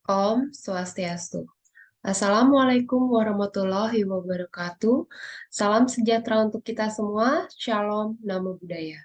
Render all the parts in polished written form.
Om Swastiastu. Assalamualaikum warahmatullahi wabarakatuh. Salam sejahtera untuk kita semua. Shalom, Namo Buddhaya.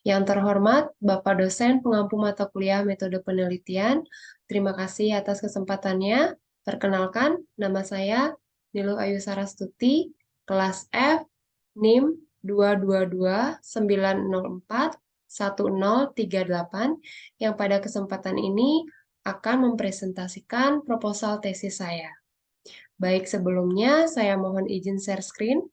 Yang terhormat, Bapak dosen pengampu mata kuliah metode penelitian, terima kasih atas kesempatannya. Perkenalkan, nama saya Niluh Ayu Sarastuti, kelas F, NIM 22290411038, yang pada kesempatan ini akan mempresentasikan proposal tesis saya. Baik, sebelumnya saya mohon izin share screen.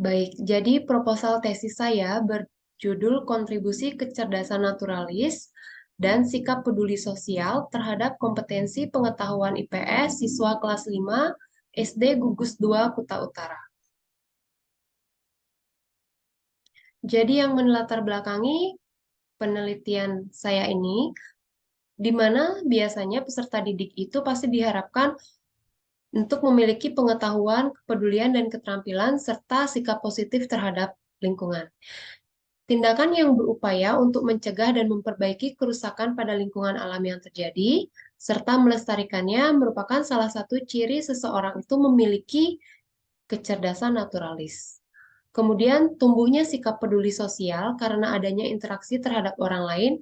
Baik, jadi proposal tesis saya berjudul Kontribusi Kecerdasan Naturalis dan Sikap Peduli Sosial terhadap Kompetensi Pengetahuan IPS Siswa Kelas 5 SD Gugus 2 Kuta Utara. Jadi yang melatar belakangi penelitian saya ini, di mana biasanya peserta didik itu pasti diharapkan untuk memiliki pengetahuan, kepedulian, dan keterampilan, serta sikap positif terhadap lingkungan. Tindakan yang berupaya untuk mencegah dan memperbaiki kerusakan pada lingkungan alam yang terjadi, serta melestarikannya merupakan salah satu ciri seseorang itu memiliki kecerdasan naturalis. Kemudian tumbuhnya sikap peduli sosial karena adanya interaksi terhadap orang lain.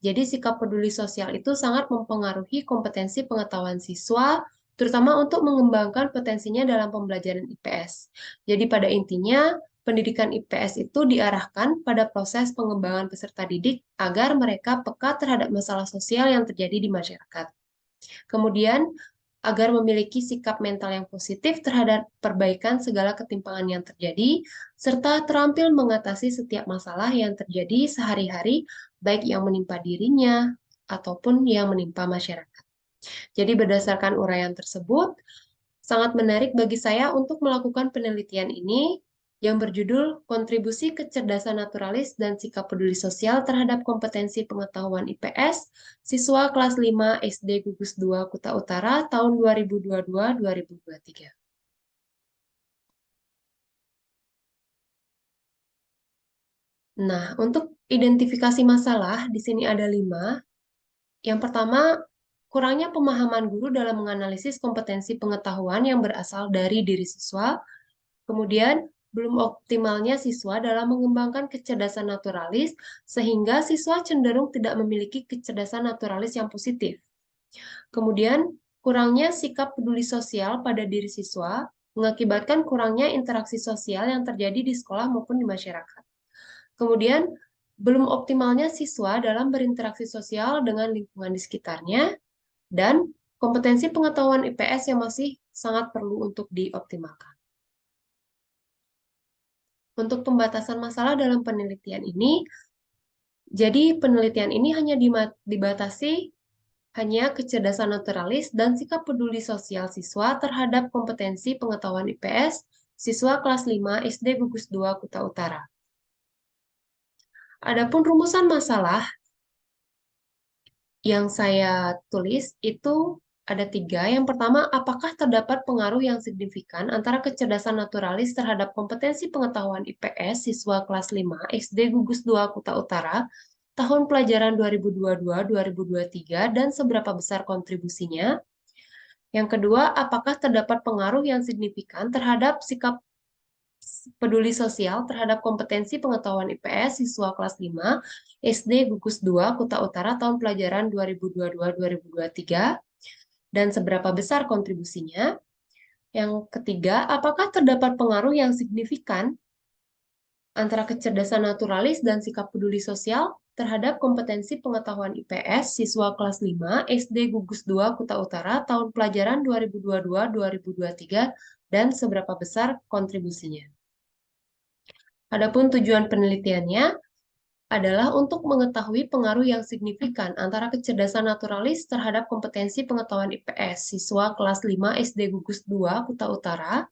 Jadi sikap peduli sosial itu sangat mempengaruhi kompetensi pengetahuan siswa, terutama untuk mengembangkan potensinya dalam pembelajaran IPS. Jadi pada intinya, pendidikan IPS itu diarahkan pada proses pengembangan peserta didik agar mereka peka terhadap masalah sosial yang terjadi di masyarakat. Kemudian, agar memiliki sikap mental yang positif terhadap perbaikan segala ketimpangan yang terjadi, serta terampil mengatasi setiap masalah yang terjadi sehari-hari, baik yang menimpa dirinya ataupun yang menimpa masyarakat. Jadi berdasarkan uraian tersebut, sangat menarik bagi saya untuk melakukan penelitian ini yang berjudul Kontribusi Kecerdasan Naturalis dan Sikap Peduli Sosial terhadap Kompetensi Pengetahuan IPS Siswa Kelas 5 SD Gugus 2 Kuta Utara tahun 2022-2023. Nah, untuk identifikasi masalah, di sini ada 5. Yang pertama, kurangnya pemahaman guru dalam menganalisis kompetensi pengetahuan yang berasal dari diri siswa. Kemudian, belum optimalnya siswa dalam mengembangkan kecerdasan naturalis, sehingga siswa cenderung tidak memiliki kecerdasan naturalis yang positif. Kemudian, kurangnya sikap peduli sosial pada diri siswa mengakibatkan kurangnya interaksi sosial yang terjadi di sekolah maupun di masyarakat. Kemudian, belum optimalnya siswa dalam berinteraksi sosial dengan lingkungan di sekitarnya, dan kompetensi pengetahuan IPS yang masih sangat perlu untuk dioptimalkan. Untuk pembatasan masalah dalam penelitian ini, jadi penelitian ini hanya dibatasi hanya kecerdasan naturalis dan sikap peduli sosial siswa terhadap kompetensi pengetahuan IPS siswa kelas 5 SD Gugus 2 Kuta Utara. Adapun rumusan masalah yang saya tulis itu ada 3. Yang pertama, apakah terdapat pengaruh yang signifikan antara kecerdasan naturalis terhadap kompetensi pengetahuan IPS siswa kelas 5 SD Gugus 2 Kuta Utara tahun pelajaran 2022-2023 dan seberapa besar kontribusinya? Yang kedua, apakah terdapat pengaruh yang signifikan terhadap sikap peduli sosial terhadap kompetensi pengetahuan IPS siswa kelas 5 SD Gugus 2 Kuta Utara tahun pelajaran 2022-2023 dan seberapa besar kontribusinya? Yang ketiga, apakah terdapat pengaruh yang signifikan antara kecerdasan naturalis dan sikap peduli sosial terhadap kompetensi pengetahuan IPS siswa kelas 5 SD Gugus 2 Kuta Utara tahun pelajaran 2022-2023 dan seberapa besar kontribusinya? Adapun tujuan penelitiannya adalah untuk mengetahui pengaruh yang signifikan antara kecerdasan naturalis terhadap kompetensi pengetahuan IPS siswa kelas 5 SD Gugus 2 Kuta Utara.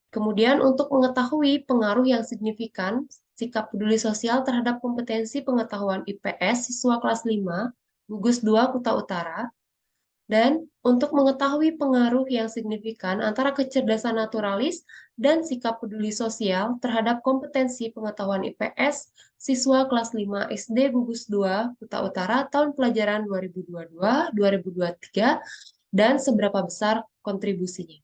Kemudian untuk mengetahui pengaruh yang signifikan sikap peduli sosial terhadap kompetensi pengetahuan IPS siswa kelas 5 Gugus 2 Kuta Utara. Dan untuk mengetahui pengaruh yang signifikan antara kecerdasan naturalis dan sikap peduli sosial terhadap kompetensi pengetahuan IPS siswa kelas 5 SD Gugus 2 Kuta Utara tahun pelajaran 2022-2023 dan seberapa besar kontribusinya.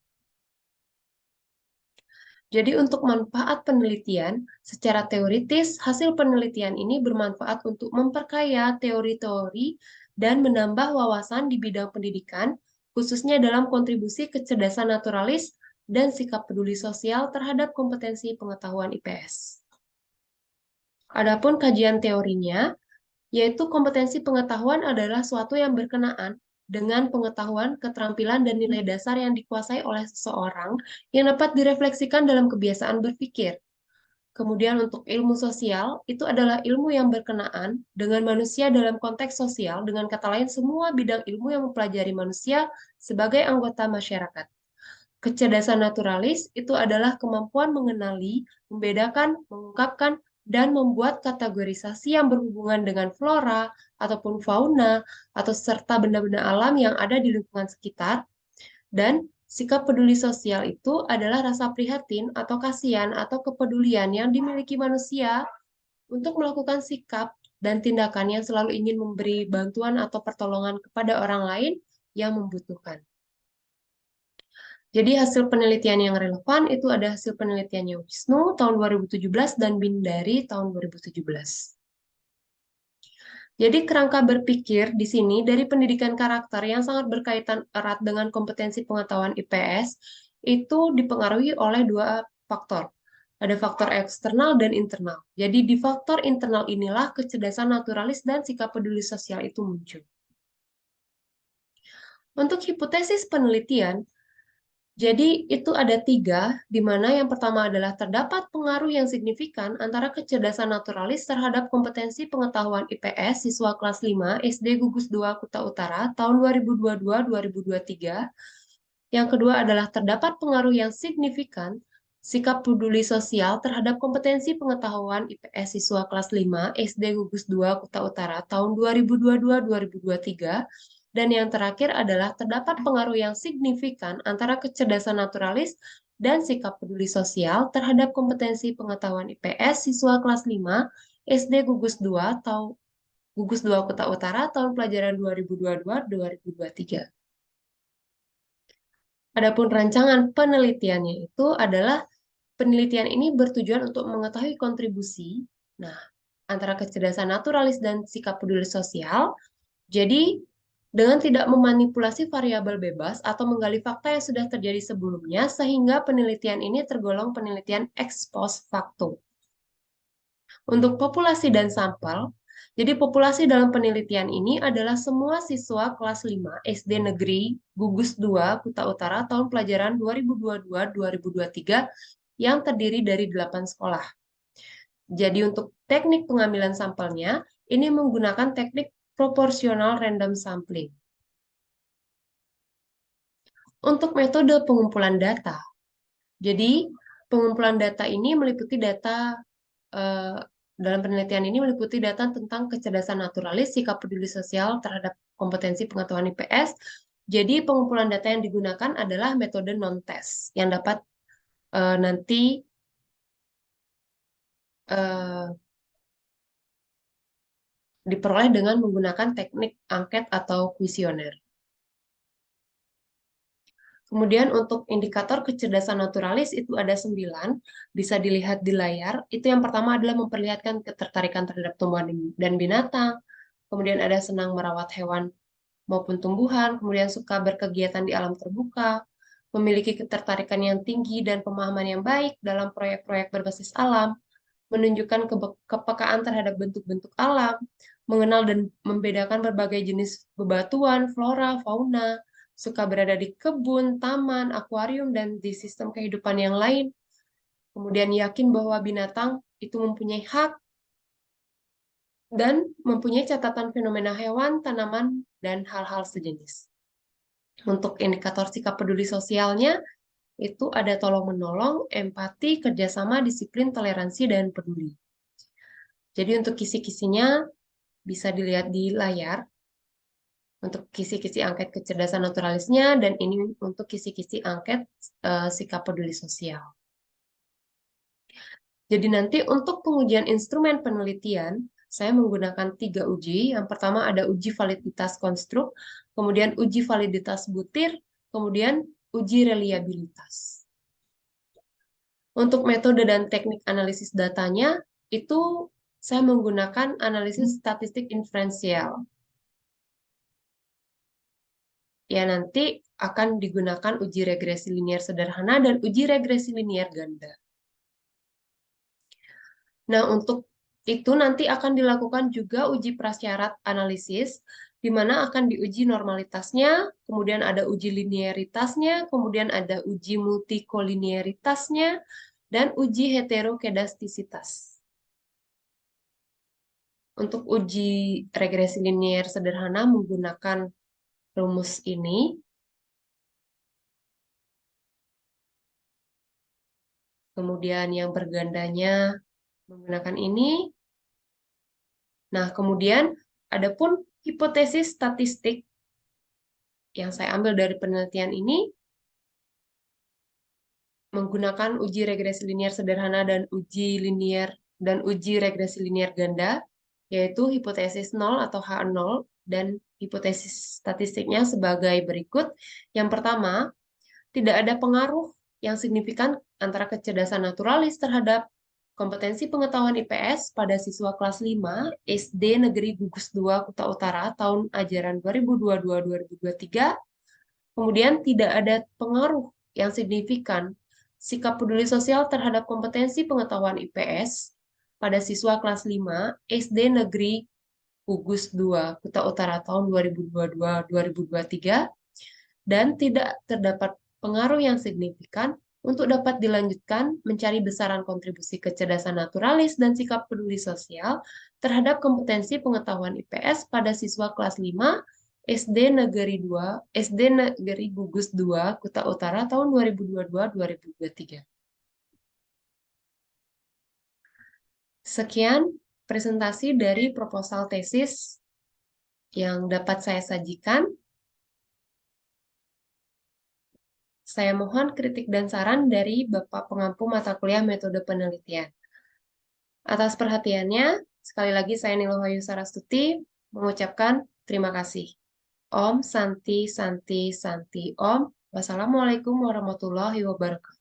Jadi untuk manfaat penelitian, secara teoritis, hasil penelitian ini bermanfaat untuk memperkaya teori-teori dan menambah wawasan di bidang pendidikan, khususnya dalam kontribusi kecerdasan naturalis dan sikap peduli sosial terhadap kompetensi pengetahuan IPS. Adapun kajian teorinya, yaitu kompetensi pengetahuan adalah suatu yang berkenaan dengan pengetahuan, keterampilan, dan nilai dasar yang dikuasai oleh seseorang yang dapat direfleksikan dalam kebiasaan berpikir. Kemudian untuk ilmu sosial, itu adalah ilmu yang berkenaan dengan manusia dalam konteks sosial, dengan kata lain semua bidang ilmu yang mempelajari manusia sebagai anggota masyarakat. Kecerdasan naturalis itu adalah kemampuan mengenali, membedakan, mengungkapkan, dan membuat kategorisasi yang berhubungan dengan flora ataupun fauna atau serta benda-benda alam yang ada di lingkungan sekitar. Dan sikap peduli sosial itu adalah rasa prihatin atau kasihan atau kepedulian yang dimiliki manusia untuk melakukan sikap dan tindakan yang selalu ingin memberi bantuan atau pertolongan kepada orang lain yang membutuhkan. Jadi hasil penelitian yang relevan itu ada hasil penelitiannya Wisnu tahun 2017 dan Bindari tahun 2017. Jadi kerangka berpikir di sini dari pendidikan karakter yang sangat berkaitan erat dengan kompetensi pengetahuan IPS itu dipengaruhi oleh dua faktor. Ada faktor eksternal dan internal. Jadi di faktor internal inilah kecerdasan naturalis dan sikap peduli sosial itu muncul. Untuk hipotesis penelitian, jadi itu ada tiga, di mana yang pertama adalah terdapat pengaruh yang signifikan antara kecerdasan naturalis terhadap kompetensi pengetahuan IPS siswa kelas 5 SD Gugus 2 Kuta Utara tahun 2022-2023. Yang kedua adalah terdapat pengaruh yang signifikan sikap peduli sosial terhadap kompetensi pengetahuan IPS siswa kelas 5 SD Gugus 2 Kuta Utara tahun 2022-2023. Dan yang terakhir adalah terdapat pengaruh yang signifikan antara kecerdasan naturalis dan sikap peduli sosial terhadap kompetensi pengetahuan IPS siswa kelas 5 SD Gugus 2 atau Gugus 2 Kuta Utara tahun pelajaran 2022-2023. Adapun rancangan penelitiannya itu adalah penelitian ini bertujuan untuk mengetahui kontribusi antara kecerdasan naturalis dan sikap peduli sosial. Jadi dengan tidak memanipulasi variabel bebas atau menggali fakta yang sudah terjadi sebelumnya, sehingga penelitian ini tergolong penelitian ex post facto. Untuk populasi dan sampel, jadi populasi dalam penelitian ini adalah semua siswa kelas 5 SD Negeri Gugus 2 Kuta Utara tahun pelajaran 2022-2023 yang terdiri dari 8 sekolah. Jadi untuk teknik pengambilan sampelnya, ini menggunakan teknik proporsional random sampling. Untuk metode pengumpulan data, jadi pengumpulan data ini meliputi data dalam penelitian ini meliputi data tentang kecerdasan naturalis, sikap peduli sosial terhadap kompetensi pengetahuan IPS. Jadi pengumpulan data yang digunakan adalah metode non-test yang dapat nanti diperoleh dengan menggunakan teknik angket atau kuesioner. Kemudian untuk indikator kecerdasan naturalis itu ada 9, bisa dilihat di layar. Itu yang pertama adalah memperlihatkan ketertarikan terhadap tumbuhan dan binatang. Kemudian ada senang merawat hewan maupun tumbuhan, kemudian suka berkegiatan di alam terbuka, memiliki ketertarikan yang tinggi dan pemahaman yang baik dalam proyek-proyek berbasis alam, menunjukkan kepekaan terhadap bentuk-bentuk alam, mengenal dan membedakan berbagai jenis bebatuan, flora, fauna, suka berada di kebun, taman, akuarium, dan di sistem kehidupan yang lain. Kemudian yakin bahwa binatang itu mempunyai hak dan mempunyai catatan fenomena hewan, tanaman, dan hal-hal sejenis. Untuk indikator sikap peduli sosialnya, itu ada tolong-menolong, empati, kerjasama, disiplin, toleransi, dan peduli. Jadi untuk kisi-kisinya bisa dilihat di layar. untuk kisi-kisi angket kecerdasan naturalisnya, dan ini untuk kisi-kisi angket sikap peduli sosial. Jadi nanti untuk pengujian instrumen penelitian, saya menggunakan 3 uji. Yang pertama ada uji validitas konstruk, kemudian uji validitas butir, kemudian uji reliabilitas. Untuk metode dan teknik analisis datanya, itu saya menggunakan analisis statistik inferensial. Ya, nanti akan digunakan uji regresi linier sederhana dan uji regresi linier ganda. Nah, untuk itu nanti akan dilakukan juga uji prasyarat analisis, di mana akan diuji normalitasnya, kemudian ada uji linearitasnya, kemudian ada uji multikolinearitasnya, dan uji heterokedastisitas. Untuk uji regresi linier sederhana menggunakan rumus ini. Kemudian yang bergandanya menggunakan ini. Nah, kemudian adapun hipotesis statistik yang saya ambil dari penelitian ini menggunakan uji regresi linier sederhana dan uji regresi linier ganda, yaitu hipotesis 0 atau H0 dan hipotesis statistiknya sebagai berikut. Yang pertama, tidak ada pengaruh yang signifikan antara kecerdasan naturalis terhadap kompetensi pengetahuan IPS pada siswa kelas 5 SD Negeri Gugus 2 Kuta Utara tahun ajaran 2022-2023. Kemudian tidak ada pengaruh yang signifikan sikap peduli sosial terhadap kompetensi pengetahuan IPS pada siswa kelas 5 SD Negeri Gugus 2 Kuta Utara tahun 2022-2023, dan tidak terdapat pengaruh yang signifikan untuk dapat dilanjutkan mencari besaran kontribusi kecerdasan naturalis dan sikap peduli sosial terhadap kompetensi pengetahuan IPS pada siswa kelas 5 SD Negeri Gugus 2 Kuta Utara tahun 2022-2023. Sekian presentasi dari proposal tesis yang dapat saya sajikan. Saya mohon kritik dan saran dari Bapak Pengampu Mata Kuliah Metode Penelitian. Atas perhatiannya, sekali lagi saya Nilohayu Sarastuti mengucapkan terima kasih. Om Santi Santi Santi Om. Wassalamualaikum warahmatullahi wabarakatuh.